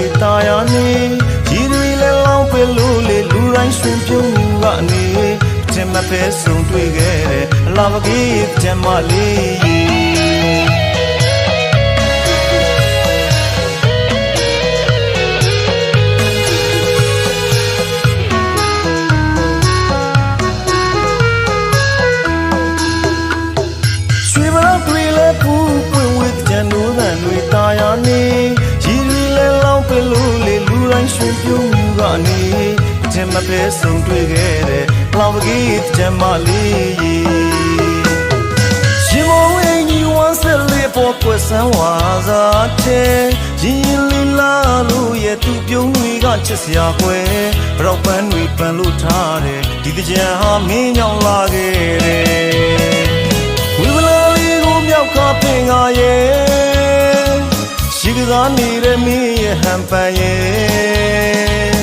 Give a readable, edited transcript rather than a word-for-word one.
တွေတာယာနေကြီးတွေလည်းလောင်းပဲလို့လေလူတိုင်းရွှင်ပြုံးမှုကနေကျမဖဲဆုံးတွေ့ခဲ့တယ်အလာပကြီးကျမလေးတွေတာယာနေကြီးတွေလည်းလောင်းပဲလို့လေလူတိုင်းရွှင်ပြုံးမှုကနေကျမဖဲဆုံးတွေ့ခဲ့တယ်လောင်ပကြီးကျမလေးရှင်မဝင်းကြီးဝမ်းဆက်လေးပေါ်ကွယ်ဆန်းဝါစာတဲ့ရင်လီလာလို့ရဲ့သူပြုံးတွေကချစ်စရာခွဲရောက်ပန်းတွေပန်လို့ထားတယ်ဒီကြံဟာမင်းကြောင့်လာခဲ့တယ်ဝီဝလာလေးကိုမြောက်ခါပင်ငါရဲ့ရှိကစားနေတဲ့မင်းရဲ့ဟန်ပန်ရဲ့